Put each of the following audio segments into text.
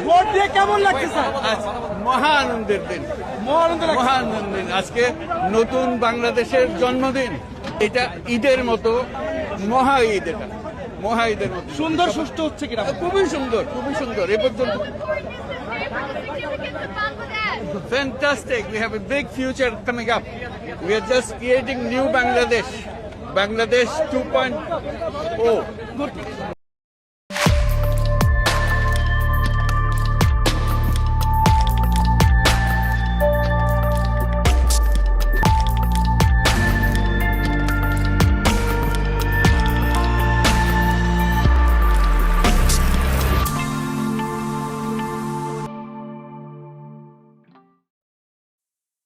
Vote দিয়ে কেমন লাগছে স্যার? মহা আনন্দের দিন, মহা আনন্দের দিন। আজকে নতুন বাংলাদেশের জন্মদিন। এটা ঈদের মতো মহা ঈদ, এটা মহা ঈদের মতো সুন্দর সুষ্ঠু হচ্ছে কিনা? খুবই সুন্দর, খুবই সুন্দর। এ পর্যন্ত fantastic. We have a big future coming up. We are just creating new Bangladesh, Bangladesh 2.0.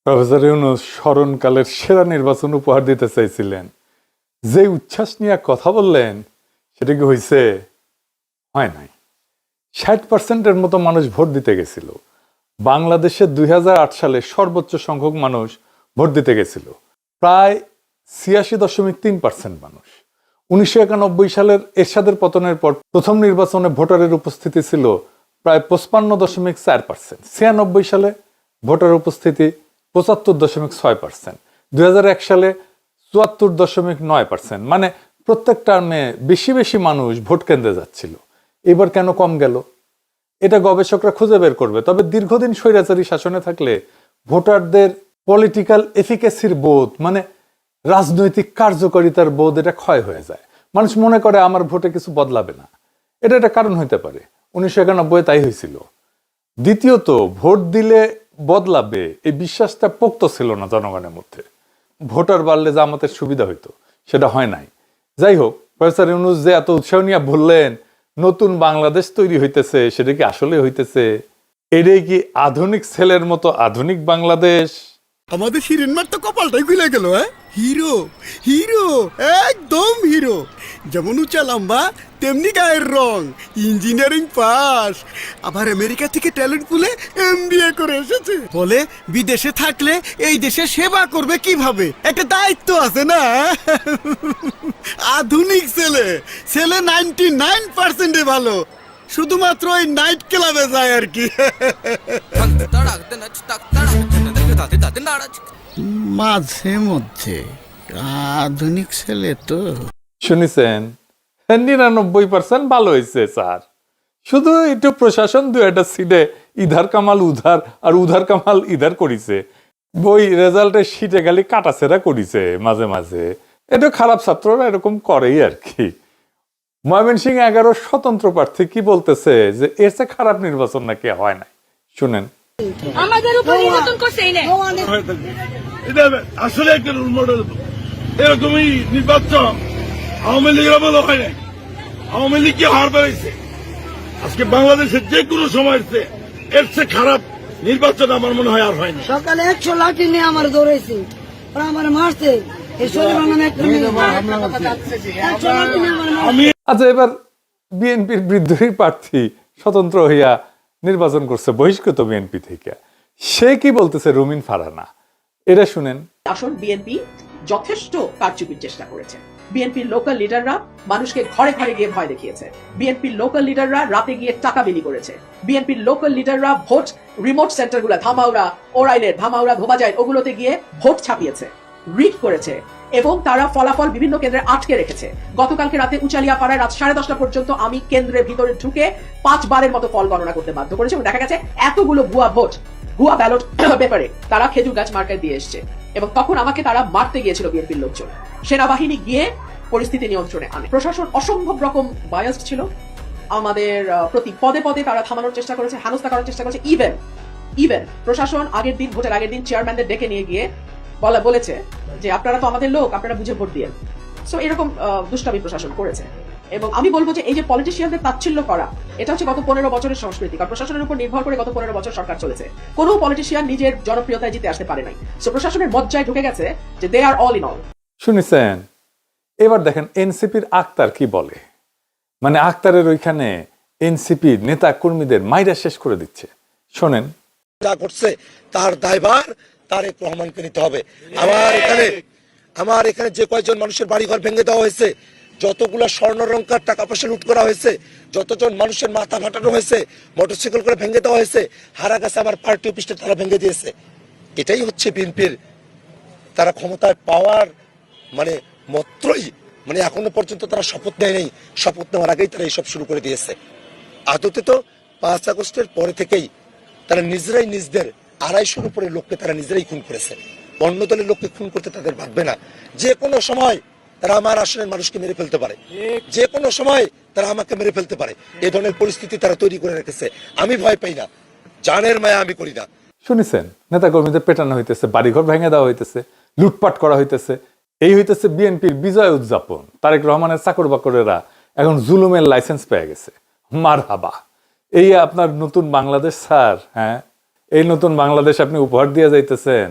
Professor Yunus স্মরণকালের সেরা নির্বাচন উপহার দিতে চাইছিলেন, যে উচ্ছ্বাস নিয়ে কথা বললেন সেটা কি হয়েছে? হয় নাই। 60% মতো মানুষ ভোট দিতে গেছিল। বাংলাদেশে 2008 সালে সর্বোচ্চ সংখ্যক মানুষ ভোট দিতে গেছিল, প্রায় 86.3% মানুষ। 1991 সালের এরশাদের পতনের পর প্রথম নির্বাচনে ভোটারের উপস্থিতি ছিল প্রায় 55.4%। 96 সালে ভোটার উপস্থিতি 75.6%। 2001 সালে 74.9%। মানে প্রত্যেক টার্মে বেশি বেশি মানুষ ভোট কেন্দ্রে যাচ্ছিল। এবার কেন কম গেল? এটা গবেষকরা খুঁজে বের করবে। তবে দীর্ঘদিন স্বৈরাচারী শাসনে থাকলে ভোটারদের পলিটিক্যাল এফিকেসির বোধ, মানে রাজনৈতিক কার্যকারিতার বোধ, এটা ক্ষয় হয়ে যায়। মানুষ মনে করে আমার ভোটে কিছু বদলাবে না। এটা একটা কারণ হইতে পারে। 1991 তাই হয়েছিল। দ্বিতীয়ত, ভোট দিলে বদলাবে এই বিশ্বাসটা পোক্ত ছিল না জনগণের মধ্যে। ভোটার বাড়লে জামাতের সুবিধা হইতো, সেটা হয় নাই। যাই হোক, প্রফেসর ইউনূস যে এত উৎসাহ নিয়ে বললেন নতুন বাংলাদেশ তৈরি হইতেছে, সেটা কি আসলে হইতেছে? এটাই কি আধুনিক ছেলের মতো আধুনিক বাংলাদেশ? আমাদের হিরেনমার তো কপালটাই খুলে গেল। হিরো, হিরো, একদম হিরো। যেমন উঁচা লম্বা তেমনি গায়ের রং, ইঞ্জিনিয়ারিং পাস, আবার আমেরিকা থেকে ট্যালেন্ট পুলে MBA করে এসেছে। বলে বিদেশে থাকলে এই দেশে সেবা করবে কিভাবে, একটা দায়িত্ব আছে না। আধুনিক ছেলে, ছেলে 99% ভালো, শুধুমাত্র ওই নাইট ক্লাবে যায় আর কি। মাঝে মধ্যে আধুনিক ছেলে তো। শুনেছেন, 99% ভালো হয়েছে স্যার। শুধু একটু প্রশাসন দু একটা সিটে ইধার কামাল উধার আর উধার কামাল ইধার করিছে। বই রেজাল্টের সিটে খালি কাটাছেড়া করিছে মাঝে মাঝে। এটা খারাপ ছাত্ররা এরকম করেই আর কি। ময়মনসিংহ 11 স্বতন্ত্র প্রার্থী কি বলতেছে যে এর চেয়ে খারাপ নির্বাচন নাকি হয় নাই, শুনেন। আমাদের উপর নির্বাচন করছে এটা আসলে একটা রোল মডেল। এরকমই নির্বাচন আওয়ামী লীগের বলা হয় নাই। আওয়ামী লীগকে হার পেয়েছে। আজকে বাংলাদেশের যে কোনো সময় এর চেয়ে খারাপ নির্বাচন আমার মনে হয় আর হয়নি। সকালে 100 লাঠি নিয়ে আমার দৌড়াইছে, ওরা আমার মারছে। আচ্ছা, এবার বিএনপির বিদ্রোহী প্রার্থী স্বতন্ত্র হইয়া নির্বাচন করছে বহিষ্কৃত বিএনপি থেকে। সে কি বলতেছে রুমিন ফারহানা, এটা শুনেন। আসল বিএনপি যথেষ্ট কারচুপির চেষ্টা করেছে। বিএনপির লোকাল লিডাররা মানুষকে ঘরে ঘরে গিয়ে ভয় দেখিয়েছে। বিএনপির লোকাল লিডাররা রাতে গিয়ে টাকা বিলি করেছে। বিএনপির লোকাল লিডাররা ভোট রিমোট সেন্টারগুলো, ধামাউড়া, ওরাইলের, ধামাউড়া, ধোবাজাই, ওগুলোতে গিয়ে ভোট ছাপিয়েছে, রিড করেছে এবং তারা ফলাফল বিভিন্ন কেন্দ্রে আটকে রেখেছে। গতকালকে রাতে উচালিয়া পাড়ায় রাত 10:30 পর্যন্ত আমি কেন্দ্রের ভিতরে ঢুকে 5 বারের মতো ফল গণনা করতে বাধ্য করেছি এবং দেখা গেছে এতগুলো ভুয়া ভোট, ভুয়া ব্যালট পেপারে তারা খেজুর গাছ মার্কায় দিয়ে এসছে। এবং তখন আমাকে তারা মারতে গিয়েছিল বিএনপির লোকজন। সেনাবাহিনী গিয়ে পরিস্থিতি নিয়ন্ত্রণে আনে। প্রশাসন অসম্ভব রকম বায়াসড ছিল আমাদের প্রতি। পদে পদে তারা থামানোর চেষ্টা করেছে, হেনস্থা করার চেষ্টা করেছে। ইভেন প্রশাসন আগের দিন, ভোটের আগের দিন চেয়ারম্যানদের ডেকে নিয়ে গিয়ে বলেছে যে আপনারা তো আমাদের লোক, আপনারা বুঝে ভোট দিয়ে। সো এরকম দুষ্টামি প্রশাসন করেছে। এবং আমি বলবো যে এই যে পলিটিশিয়ানদের তাচ্ছিল্য করা, এটা হচ্ছে গত 15 বছরের সংস্কৃতি। কারণ প্রশাসনের উপর নির্ভর করে গত 15 বছর সরকার চলেছে। কোনো পলিটিশিয়ান নিজের জনপ্রিয়তায় জিতে আসতে পারে নাই। সো প্রশাসনের মজ্জায় ঢুকে গেছে যে দে আর অল ইন অল। শুনেছেন? এবার দেখেন এনসিপির আক্তার কি বলে। মানে আক্তারের ওইখানে এনসিপি নেতা কর্মীদের মাইরা শেষ করে দিচ্ছে, শোনেন। যা করছে তার দায়ভার তারেক রহমানকে নিতে হবে। আমার এখানে যে কয়েকজন মানুষের বাড়িঘর ভেঙে দেওয়া হয়েছে, যতগুলো স্বর্ণরঙ্কার টাকা পয়সা লুট করা হয়েছে, যতজন মানুষের মাথা ফাটানো হয়েছে, মোটরসাইকেল করে ভেঙে দেওয়া হয়েছে, হারা গেছে আমার পার্টি অফিসটা তারা ভেঙে দিয়েছে। এটাই হচ্ছে বিএনপির, তারা ক্ষমতায় পাওয়ার মানে মাত্রই, মানে এখনো পর্যন্ত তারা শপথ নেয় নাই, শপথ নেওয়ার আগেই তারা এইসব শুরু করে দিয়েছে। আদতে তো 5 আগস্টের পরে থেকেই তারা নিজেরাই নিজদের 250-র উপরে লোককে তারা নিজেরাই খুন করেছে। অন্য দলের লোককে খুন করতে তাদের ভাববে না। যে কোনো সময় তারা আমার আসনের মানুষকে মেরে ফেলতে পারে, যে কোনো সময় তারা আমাকে মেরে ফেলতে পারে। এই ধরনের পরিস্থিতি তারা তৈরি করে রেখেছে। আমি ভয় পাই না, জানের মায়া আমি করি না। শুনেছেন, নেতা কর্মীদের পেটানো হইতেছে, বাড়িঘর ভেঙে দেওয়া হইতেছে, লুটপাট করা হইতেছে। এই হইতেছে বিএনপির বিজয় উদযাপন। তারেক রহমানের চাকর বাকরেরা এখন জুলুমের লাইসেন্স পেয়ে গেছে। মারহাবা, এই আপনার নতুন বাংলাদেশ স্যার। হ্যাঁ, এই নতুন বাংলাদেশ আপনি উপহার দিয়ে যাইতেছেন।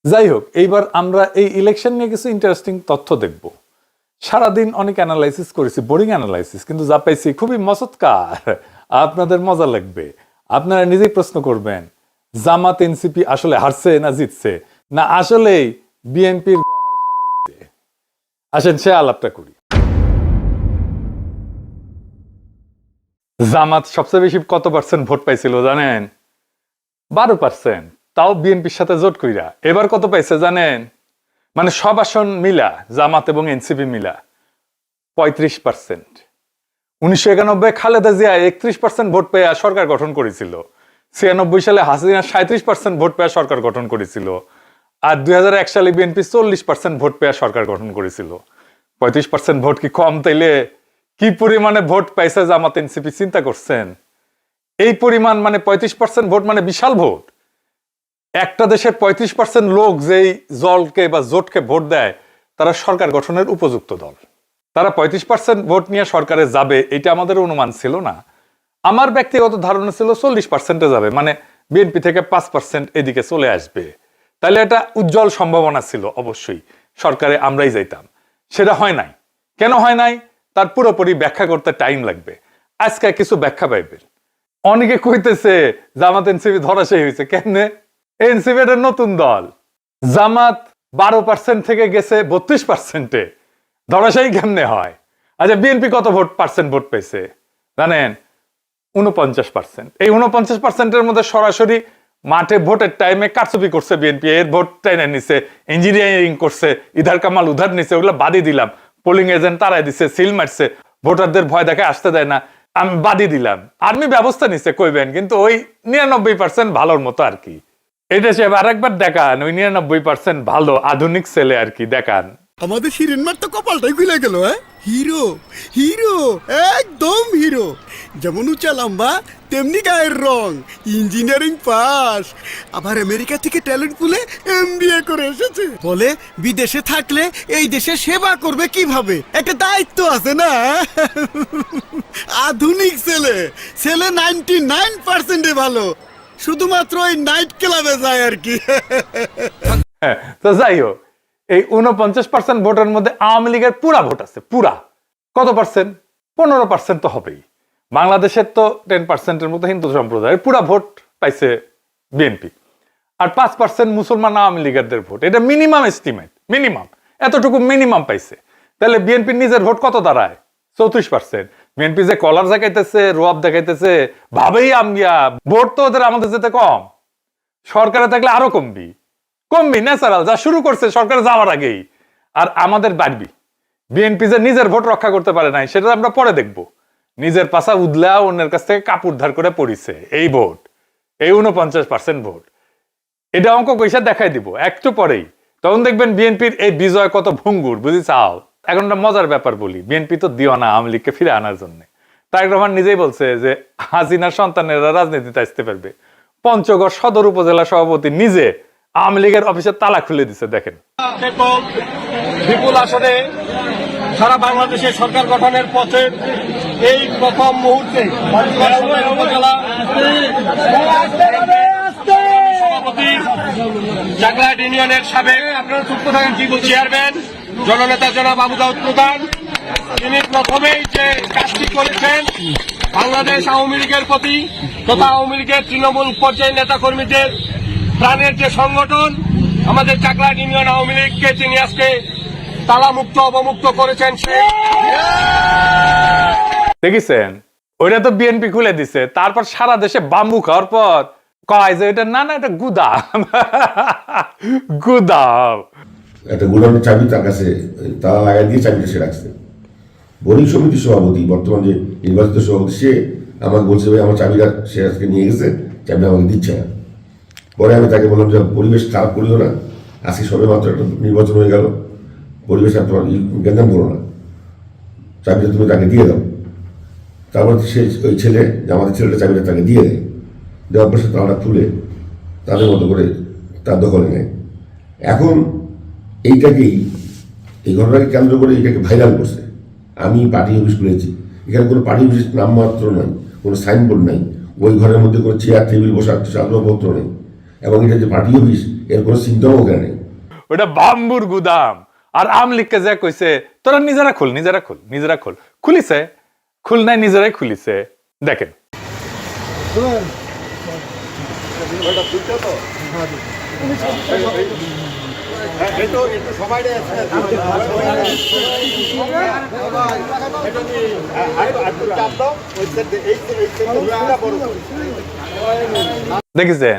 যাই হোক, এইবার আমরা এই ইলেকশন নিয়ে কিছু ইন্টারেস্টিং তথ্য দেখব। সারাদিন অনেক অ্যানালাইসিস করেছি, বোরিং অ্যানালাইসিস, কিন্তু যা পাইছি খুবই মচৎকার, আপনাদের মজা লাগবে। আপনারা নিজেই প্রশ্ন করবেন, জামাত এনসিপি আসলে হারছে না জিতছে, না আসলেই বিএনপির। আসেন সে আলাপটা করি। জামাত সবচেয়ে বেশি কত পার্সেন্ট ভোট পাইছিল জানেন? 12%, তাও বিএনপির সাথে জোট কইরা। এবার কত পাইছে জানেন? মানে সব আসন মিলা, জামাত এবং এনসিপি মিলা 35%। 1991 খালেদা জিয়া 31% ভোট পেয়ে সরকার গঠন করেছিল। 96 সালে হাসিনা 37% ভোট পেয়ে সরকার গঠন করেছিল। আর 2001 সালে বিএনপি 40% ভোট পেয়ে সরকার গঠন করেছিল। 35% ভোট কি কম? তাইলে কি পরিমাণে ভোট পাইছে জামাত এনসিপি চিন্তা করছেন? এই পরিমাণ মানে 35% ভোট মানে বিশাল ভোট। একটা দেশের 35% লোক যেই দলকে বা জোটকে ভোট দেয়, তারা সরকার গঠনের উপযুক্ত দল। তারা 35% ভোট নিয়ে সরকারে যাবে, এটা আমাদের অনুমান ছিল না। আমার ব্যক্তিগত ধারণা ছিল 40%-এ যাবে, মানে বিএনপি থেকে 5% এদিকে চলে আসবে। তাহলে এটা উজ্জ্বল সম্ভাবনা ছিল, অবশ্যই সরকারে আমরাই যাইতাম। সেটা হয় নাই। কেন হয় নাই তার পুরোপুরি ব্যাখ্যা করতে টাইম লাগবে। আজকে কিছু ব্যাখ্যা পাইবেন। অনেকে কইতেছে জামাত এনসিপি ধরাশায়ী হয়েছে। কেমনে? এনসিপি একটা নতুন দল, জামাত 12% থেকে গেছে 32%-এ, ধরাশায়ী কেমনে হয়? আচ্ছা, বিএনপি কত পার্সেন্ট ভোট পেয়েছে জানেন? 49%। এই 49%-এর মধ্যে সরাসরি মাঠে ভোটের টাইমে কারচুপি করছে বিএনপি। এর ভোট টাইনে নিছে, ইঞ্জিনিয়ারিং করছে, ইধার কামাল উধার নিছে, ওগুলো বাদই দিলাম। পোলিং এজেন্ট তারাই দিছে, সিল মারছে, ভোটারদের ভয় দেখে আসতে দেয় না, আমি বাদই দিলাম। আর্মি ব্যবস্থা নিছে কইবেন, কিন্তু ওই 99% ভালোর মতো আর কি। এটা সে আরেকবার দেখান, ওই 99% ভালো আধুনিক ছেলে আর কি, দেখান। আমাদের হিরেনমার তো কপালটাই খুলে গেল। হিরো, হিরো, একদম হিরো। যেমন উঁচা লম্বা তেমনি গায়ের রং, ইঞ্জিনিয়ারিং পাস, আবার আমেরিকা থেকে ট্যালেন্ট পুলে MBA করে এসেছে। বলে বিদেশে থাকলে এই দেশে সেবা করবে কিভাবে, একটা দায়িত্ব আছে না। আধুনিক ছেলে, ছেলে 99%-এ ভালো, শুধুমাত্র ওই নাইট ক্লাবে যায় আর কি। তো যাই হোক, এই 49% ভোটের মধ্যে আওয়ামী লীগের পুরা ভোট আছে। পুরা কত পার্সেন্ট? 15% তো হবেই। বাংলাদেশের তো 10%-এর মতো হিন্দু সম্প্রদায়ের পুরা ভোট পাইছে বিএনপি। আর 5% মুসলমান আওয়ামী লীগের ভোট। এটা মিনিমাম এস্টিমেট, মিনিমাম এতটুকু মিনিমাম পাইছে। তাহলে বিএনপির নিজের ভোট কত দাঁড়ায়? 34%। বিএনপি যে কলার দেখাইতেছে, রোয়াব দেখাইতেছে, ভাবেই আমগিয়া ভোট তো ওদের আমাদের যেতে কম। সরকারে থাকলে আরো কমবি, ন্যাচারাল, যা শুরু করছে সরকার যাওয়ার আগেই। আর আমাদের বাড়বি। বিএনপি যে নিজের ভোট রক্ষা করতে পারে নাই, সেটা আমরা পরে দেখব। নিজের পাশা উদলা অন্যের কাছ থেকে কাপড় ধার করে পড়িছে এই ভোট, এই 49% ভোট। এটা অঙ্ক কইসা দেখাই দিব একটু পরেই। তখন দেখবেন বিএনপির এই বিজয় কত ভঙ্গুর, বুঝি চাও। এখন একটা মজার ব্যাপার বলি, বিএনপি তো দিওয়ানা আওয়ামী লীগকে ফিরে আনার জন্য। তারেক রহমান নিজেই বলছে যে হাসিনার সন্তানেরা রাজনীতিতে আসতে পারবে। পঞ্চগড় সদর উপজেলা সভাপতি নিজে আওয়ামী লীগের অফিসের তালা খুলে দিছে। দেখেন, বিপুল আসনে সারা বাংলাদেশে সরকার গঠনের পথে এই প্রথম মুহূর্তে উপজেলা সভাপতি, চাকলাহাট ইউনিয়নের সাবেক চেয়ারম্যান জননেতা জনাব আবু দাউদ প্রধান, তিনি প্রথমেই যে কাজটি করেছেন বাংলাদেশ আওয়ামী লীগের প্রতি তথা আওয়ামী লীগের তৃণমূল পর্যায়ের নেতা কর্মীদের প্রাণের যে সংগঠন আমাদের চাকলাহাট ইউনিয়ন আওয়ামী লীগকে তিনি আজকে তালামুক্ত অবমুক্ত করেছেন সেই দেখেছেন, ওইটা তো বিএনপি খুলে দিছে, তারপর সারা দেশে বাম্বু খাওয়ার পর কয় যে এটা না না এটা গুদাম গুদাম। একটা গোডাউনের চাবি তার কাছে তালা লাগাই দিয়ে চাবিটা সে রাখছে। বণিক সমিতির সভাপতি, বর্তমান যে নির্বাচিত সভাপতি, সে আমাকে বলছে ভাই আমার চাবিটা সে আজকে নিয়ে গেছে, চাবিটা আমাকে দিচ্ছে না। পরে আমি তাকে বললাম যে পরিবেশ খারাপ করিও না, আজকে সবে মাত্র একটা নির্বাচন হয়ে গেল, পরিবেশ আর তোমার গ্যাঞ্জাম করো না, চাবিটা তুমি তাকে দিয়ে দাও। তারপর সে ওই ছেলে, আমাদের ছেলেটা চাবিটা তাকে দিয়ে দেয়, দেওয়ার পর সে তালাটা খুলে তাদের মতো করে তার দখলে নেয়। এখন এইটাকেই, এই ঘটনাকে কেন্দ্র করে এটাকে ভাইরাল করছে। আমি পার্টি অফিস খুলেছি, এখানে কোনো পার্টি অফিস নামমাত্র নাই, কোনো সাইনবোর্ড নাই, ওই ঘরের মধ্যে কোনো চেয়ার টেবিল বসার আসবাবপত্র নেই, এবং এটা যে পার্টি অফিস এর কোনো সিমটমও ওখানে নেই। ওটা বাম্বুর গুদাম। আর আমলিগকে যা কইছে তোরা নিজেরা খোল, নিজেরা খোল, নিজেরা খোল, খুলিছে, খুল নাই, নিজেরাই খুলিছে। দেখেন দেখেছেন,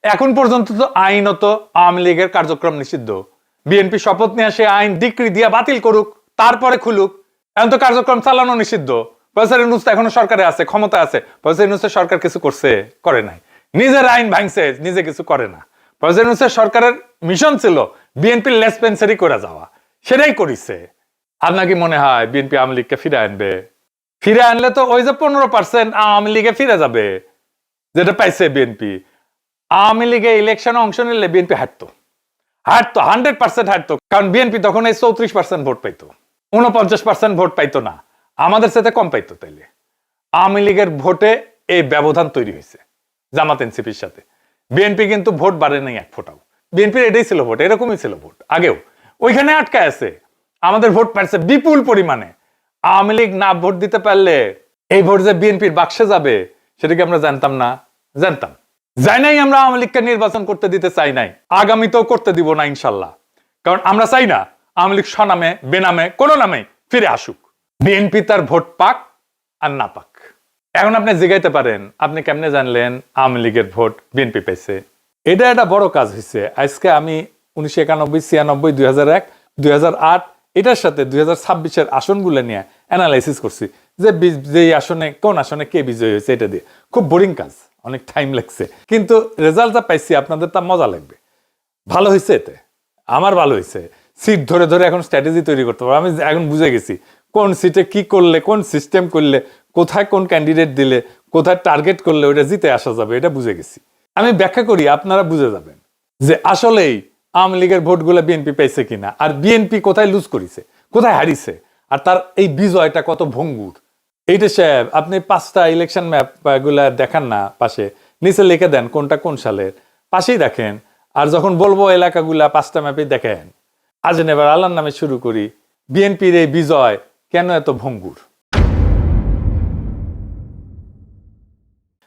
এখন পর্যন্ত তো আইনত আওয়ামী লীগের কার্যক্রম নিষিদ্ধ। বিএনপি শপথ নিয়ে সে আইন ডিক্রি দিয়ে বাতিল করুক, তারপরে খুলুক। এখন তো কার্যক্রম চালানো নিষিদ্ধ। প্রফেসর ইউনূস তো এখনো সরকারে আছে, ক্ষমতা আছে। প্রফেসর ইউনূসের সরকার কিছু করছে? করে নাই। নিজের আইন ভাঙছে, নিজে কিছু করে না। প্রফেসর ইউনূসের সরকারের মিশন ছিল বিএনপির লেসপেন্সারি করে যাওয়া, সেটাই করিছে। আপনার কি মনে হয় বিএনপি আওয়ামী লীগকে ফিরে আনবে? ফিরে আনলে তো ওই যে 15% আওয়ামী লীগে ফিরে যাবে যেটা পাইছে বিএনপি। আওয়ামী লীগে ইলেকশনে অংশ নিলে বিএনপি হারতো, 100% হারতো। কারণ বিএনপি তখন এই 34% ভোট পাইতো, 49% ভোট পাইতো না, আমাদের সাথে কম পাইতো। তাইলে আওয়ামী লীগের ভোটে এই ব্যবধান তৈরি হয়েছে জামাত এনসিপির সাথে। বিএনপি কিন্তু ভোট বাড়ে নাই এক ফোটাও। বিএনপির এটাই ছিল ভোট, এরকমই ছিল ভোট আগেও। ওইখানে আটকায় আছে, আমাদের ভোট পাইছে বিপুল পরিমাণে। আওয়ামী লীগ না ভোট দিতে পারলে এই ভোট যে বিএনপির বাক্সে যাবে সেটা কি আমরা জানতাম না? জানতাম। যাই নাই, আমরা আওয়ামী লীগকে নির্বাচন করতে দিতে চাই নাই, আগামীতেও করতে দিব না ইনশাল্লাহ। কারণ আমরা চাই না আওয়ামী লীগ স্বনামে বেনামে কোনো নামে ফিরে আসুক। বিএনপি তার ভোট পাক আর না পাক। এখন আপনি জিগাইতে পারেন আপনি কেমনে জানলেন আওয়ামী লীগের ভোট বিএনপি পেয়েছে? এটা একটা বড় কাজ হয়েছে। আজকে আমি 1991, 96, 2001, 2008 এটার সাথে 2026-এর আসনগুলো নিয়ে অ্যানালাইসিস করছি যে আসনে কোন আসনে কে বিজয়ী হয়েছে। এটা দিয়ে খুব বোরিং কাজ, অনেক টাইম লাগছে, কিন্তু রেজাল্ট যা পাইছি আপনাদের তা মজা লাগবে। ভালো হয়েছে, এতে আমার ভালো হয়েছে। সিট ধরে ধরে এখন স্ট্র্যাটেজি তৈরি করতে পারবো। আমি এখন বুঝে গেছি কোন সিটে কি করলে, কোন সিস্টেম করলে, কোথায় কোন ক্যান্ডিডেট দিলে, কোথায় টার্গেট করলে ওটা জিতে আসা যাবে, এটা বুঝে গেছি। আমি ব্যাখ্যা করি, আপনারা বুঝে যাবেন যে আসলেই আওয়ামী লীগের ভোটগুলো বিএনপি পেয়েছে কিনা, আর বিএনপি কোথায় লুজ করেছে, কোথায় হারিয়েছে, আর তার এই বিজয়টা কত ভঙ্গুর। এইটা সাহেব আপনি 5টা ইলেকশন ম্যাপ গুলা দেখান না, পাশে নিচে লিখে দেন কোনটা কোন সালের, পাশেই দেখেন। আর যখন বলবো এলাকাগুলা 5টা ম্যাপে দেখেন। আজ এবার আল্লাহর নামে শুরু করি। বিএনপির এই বিজয় কেন এত ভঙ্গুর?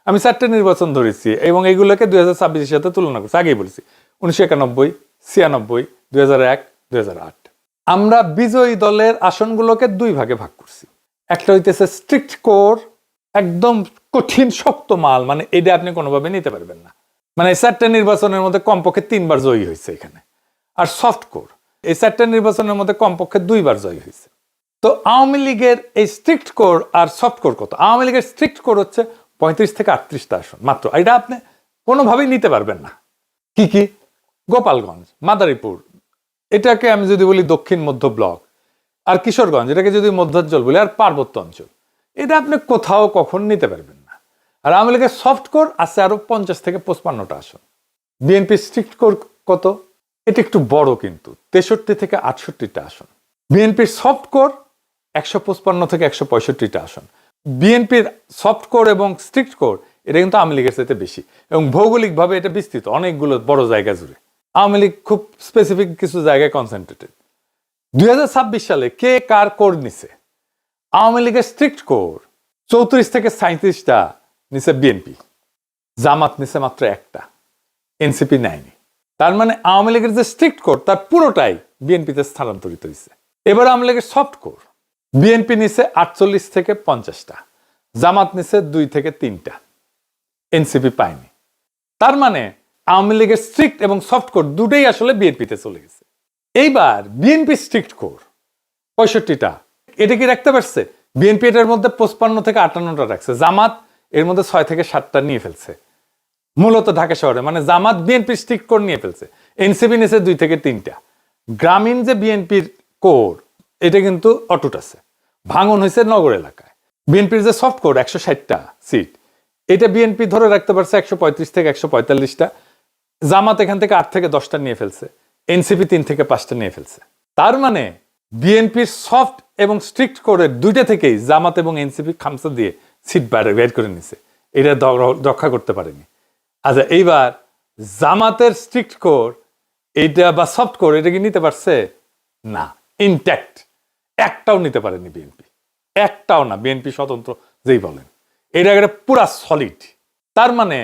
আমি 4টে নির্বাচন ধরেছি এবং এইগুলোকে 2026-এর সাথে তুলনা করছি। আগেই বলছি 1991, 96, 2001, 2008। আমরা বিজয়ী দলের আসনগুলোকে 2 ভাগে ভাগ করছি। একটা হইতেছে স্ট্রিক্ট কোর, একদম কঠিন শক্ত মাল, মানে এটা আপনি কোনোভাবে নিতে পারবেন না। মানে 4টে নির্বাচনের মধ্যে কমপক্ষে 3 বার জয়ী হয়েছে এখানে। আর সফট কোর, এই 4টে নির্বাচনের মধ্যে কমপক্ষে 2 বার জয়ী হয়েছে। তো আওয়ামী লীগের এই স্ট্রিক্ট কোর আর সফট কোর কত? আওয়ামী লীগের স্ট্রিক্ট কোর হচ্ছে 35 থেকে 38টা আসন মাত্র। এটা আপনি কোনোভাবেই নিতে পারবেন না। কি কি? গোপালগঞ্জ, মাদারীপুর, এটাকে আমি যদি বলি দক্ষিণ মধ্য ব্লক, আর কিশোরগঞ্জ এটাকে যদি মধ্যাঞ্চল বলি, আর পার্বত্য অঞ্চল, এটা আপনি কোথাও কখন নিতে পারবেন না। আর আওয়ামী লীগের সফট কোর আছে আরো 50 থেকে 55টা আসন। বিএনপি স্ট্রিক্ট কোর কত? এটা একটু বড়, কিন্তু 63 থেকে 68টা আসন। বিএনপির সফট কোর 155 থেকে 165টা আসন। বিএনপির সফট কোর এবং স্ট্রিক্ট কোর এটা কিন্তু আওয়ামী লীগের চাইতে বেশি, এবং ভৌগোলিকভাবে এটা বিস্তৃত অনেকগুলো বড় জায়গা জুড়ে। আওয়ামী লীগ খুব স্পেসিফিক কিছু জায়গায় কনসেন্ট্রেটেড। 2026 সালে কে কার কোর নিছে? আওয়ামী লীগের স্ট্রিক্ট কোর 34 থেকে 37টা নিছে বিএনপি, জামাত নিছে মাত্র 1টা, এনসিপি নেয়নি। তার মানে আওয়ামী লীগের যে স্ট্রিক্ট কোর তার পুরোটাই বিএনপিতে স্থানান্তরিত হয়েছে। এবার আওয়ামী লীগের সফট কোর, বিএনপি নিছে 48 থেকে 50টা, জামাত নিছে 2 থেকে 3টা, এনসিপি পায়নি। তার মানে আওয়ামী লীগের স্ট্রিক্ট এবং সফট কোর দুটোই আসলে বিএনপিতে চলে গেছে। এইবার বিএনপি স্ট্রিক্ট কোর 65টা, এটা কি রাখতে পারছে? বিএনপি এটার মধ্যে 55 থেকে 58টা রাখছে, জামাত এর মধ্যে 6 থেকে 7টা নিয়ে ফেলছে, মূলত ঢাকা শহরে। মানে জামাত বিএনপি স্ট্রিক্ট কোর নিয়ে ফেলছে, এনসিপি নিছে 2 থেকে 3টা। গ্রামীণ যে বিএনপির কোর, এটা কিন্তু অটুট আছে, ভাঙন হয়েছে নগর এলাকায়। বিএনপির যে সফট কোর 160টা সিট, এটা বিএনপি ধরে রাখতে পারছে 135 থেকে 145টা, জামাত এখান থেকে 8 থেকে 10টা নিয়ে ফেলছে, এনসিপি 3 থেকে 5টা নিয়ে ফেলছে। তার মানে বিএনপির সফট এবং স্ট্রিক্ট কোরের দুইটা থেকেই জামাত এবং এনসিপি খামসা দিয়ে সিট বের করে নিছে, এটা রক্ষা করতে পারেনি। আচ্ছা, এইবার জামাতের স্ট্রিক্ট কোর এইটা বা সফট কোর, এটা কি নিতে পারছে? না, ইনট্যাক্ট, একটাও নিতে পারেনি বিএনপি, একটাও না। বিএনপি স্বতন্ত্র যেই বলেন, এটা একটা পুরা সলিড। তার মানে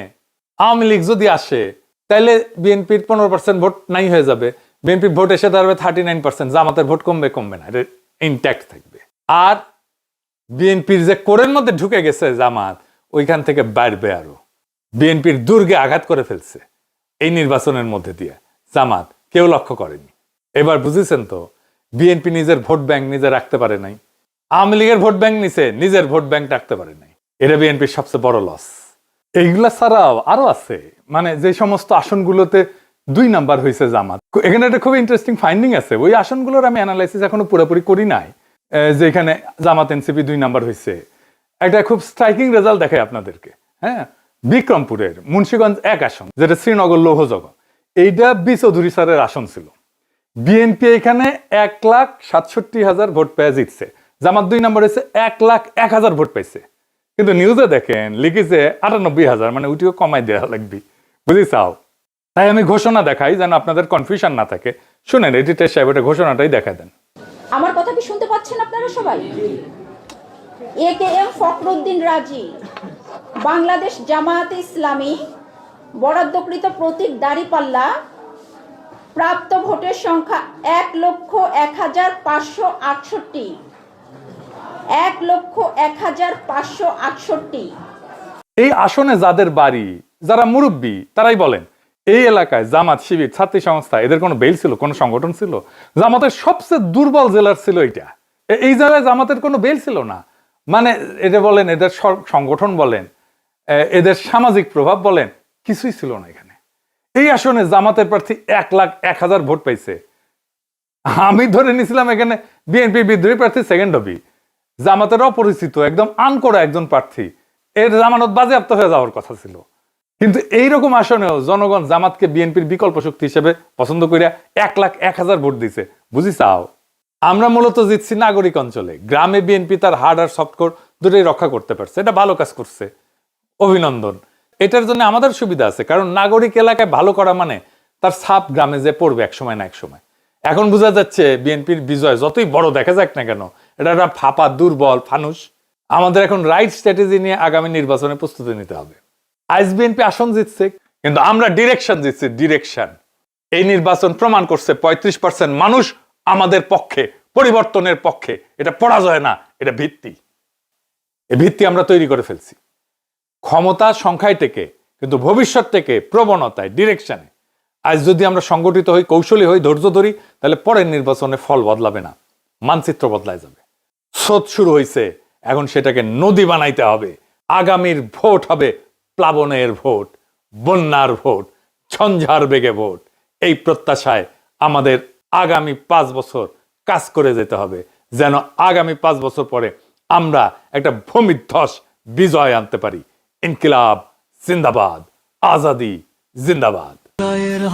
আওয়ামী লীগ যদি আসে তাহলে বিএনপির 15% ভোট নাই হয়ে যাবে, বিএনপির ভোট এসে দাঁড়াবে 39%, জামাতের ভোট কমবে না, এটা ইনট্যাক্ট থাকবে। আর বিএনপির যে কোরের মধ্যে ঢুকে গেছে জামাত, ওইখান থেকে বাড়বে আরো। বিএনপির দুর্গে আঘাত করে ফেলছে এই নির্বাচনের মধ্যে দিয়ে, জামাত কেউ লক্ষ্য করেনি। এবার বুঝেছেন তো, বিএনপি নিজের ভোট ব্যাংক নিজে রাখতে পারে নাই, আওয়ামী লীগের ভোট ব্যাংক নিছে, নিজের ভোট ব্যাংক রাখতে পারে নাই। এটা বিএনপির সবচেয়ে বড় লস। এইগুলা ছাড়াও আরো আছে, মানে যে সমস্ত আসনগুলোতে 2 নাম্বার হয়েছে জামাত, এখানে একটা খুব ইন্টারেস্টিং ফাইন্ডিং আছে। ওই আসনগুলোর আমি অ্যানালাইসিস এখনো পুরোপুরি করি নাই, যে এখানে জামাত এনসিপি 2 নাম্বার হয়েছে। একটা খুব স্ট্রাইকিং রেজাল্ট দেখায় আপনাদেরকে। হ্যাঁ, বিক্রমপুরের মুন্সিগঞ্জ 1 আসন, যেটা শ্রীনগর লৌহজগ, এইটা বি চৌধুরী স্যারের আসন ছিল। বিএনপি এখানে 1,67,000 ভোট পেয়ে জিতছে, জামাত 2 নাম্বার হয়েছে 1,01,000 ভোট পাইছে। কিন্তু নিউজে দেখেন লিখেছে 98,000, মানে ওইটিও কমাই দেওয়া লাগবে, বুঝিছাও? তাই আমি ঘোষণা দেখাই যেন আপনাদের কনফিউশন না থাকে। শুনেন, এডিটর সাহেব এটা ঘোষণাটাই দেখা দেন। আমার কথা কি শুনতে পাচ্ছেন আপনারা সবাই? AKM ফখরুদ্দিন রাজি, বাংলাদেশ জামায়াতে ইসলামী, বরাদ্দকৃত প্রতীক দাঁড়িপাল্লা, প্রাপ্ত ভোটের সংখ্যা 1,01,568, 1,01,568। এই আসনে যাদের বাড়ি, যারা মুরব্বী, তারাই বলেন এই এলাকায় জামাত, শিবির, ছাত্রী সংস্থা, এদের কোনো বেল ছিল, কোনো সংগঠন ছিল? জামাতের সবচেয়ে দুর্বল জেলার ছিল এইটা। এই জায়গায় জামাতের কোনো বেল ছিল না। মানে এটা বলেন, এদের সংগঠন বলেন, এদের সামাজিক প্রভাব বলেন, কিছুই ছিল না এখানে। এই আসনে জামাতের প্রার্থী 1,01,000 ভোট পাইছে। আমি ধরে নিছিলাম এখানে বিএনপি বিদ্রোহী প্রার্থী সেকেন্ড হবি, জামাতের অপরিচিত একদম আনকরা একজন প্রার্থী, এর জামানত বাজেয়াপ্ত হয়ে যাওয়ার কথা ছিল। কিন্তু এইরকম আসনেও জনগণ জামাতকে বিএনপির বিকল্প শক্তি হিসেবে পছন্দ করিয়া 1,01,000 ভোট দিছে, বুঝিছাও? আমরা মূলত জিতছি নাগরিক অঞ্চলে, গ্রামে বিএনপি তার হার্ড আর সফট কোর দুটোই রক্ষা করতে পারছে, এটা ভালো কাজ করছে, অভিনন্দন। এটার জন্য আমাদের সুবিধা আছে, কারণ নাগরিক এলাকায় ভালো করা মানে তার ছাপ গ্রামে যে পড়বে এক সময় না এক সময়। এখন বোঝা যাচ্ছে বিএনপির বিজয় যতই বড় দেখা যাক না কেন, এটা একটা ফাঁপা দুর্বল ফানুস। আমাদের এখন রাইট স্ট্র্যাটেজি নিয়ে আগামী নির্বাচনে প্রস্তুতি নিতে হবে। আজ বিএনপি আসন জিতছে, কিন্তু আমরা ডিরেকশন জিতছি, ডিরেকশন। এই নির্বাচন প্রমাণ করছে 35% মানুষ আমাদের পক্ষে, পরিবর্তনের পক্ষে। এটা পরাজয় না, এটা ভিত্তি। এই ভিত্তি আমরা তৈরি করে ফেলছি। ক্ষমতা সংখ্যায় টেকে, কিন্তু ভবিষ্যৎ থেকে প্রবণতায়, ডিরেকশনে। আজ যদি আমরা সংগঠিত হই, কৌশলী হই, ধৈর্য ধরি, তাহলে পরের নির্বাচনে ফল বদলাবে না, মানচিত্র বদলায় যাবে। স্রোত শুরু হয়েছে, এখন সেটাকে নদী বানাইতে হবে। আগামীর ভোট হবে প্লাবনের ভোট, বন্যার ভোট, ঝঞ্ঝার বেগে ভোট। এই প্রত্যাশায় আমাদের আগামী 5 বছর কাজ করে যেতে হবে, যেন আগামী 5 বছর পরে আমরা একটা ভূমিধ্বস বিজয় আনতে পারি। ইনকিলাব জিন্দাবাদ, আজাদি জিন্দাবাদ।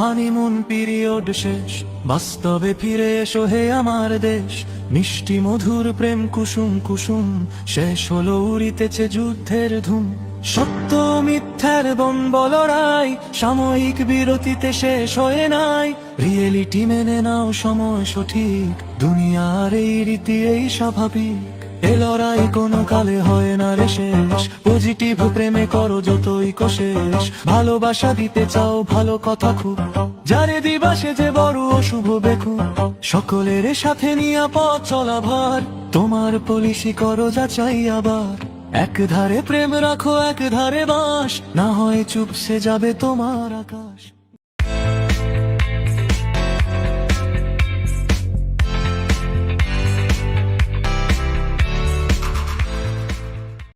হানিমুন পিরিয়ড শেষ, বাস্তবে ফিরে এসো হে আমার দেশ। মিষ্টি মধুর প্রেম কুসুম কুসুম, শেষ হলো উড়িতেছে যুদ্ধের ধুম। সত্য মিথ্যার বলরাই সাময়িক বিরতিতে শেষ হয়ে নাই। রিয়েলিটি মেনে নাও, সময় সঠিক, দুনিয়ার এই রীতি এই স্বাভাবিক। এ লড়াই কোনো কালে হয় না রে শেষ, পজিটিভ প্রেমে করো যতই কোশেষ, ভালোবাসা দিতে চাও ভালো কথা খুব, যারে দিবা সে যে বড় অশুভ বেকু, সকলের সাথে নিয়া পথ চলা ভার, তোমার পলিসি করো যাচাই আবার, এক ধারে প্রেম রাখো এক ধারে বাস, না হয় চুপসে যাবে তোমার আকাশ।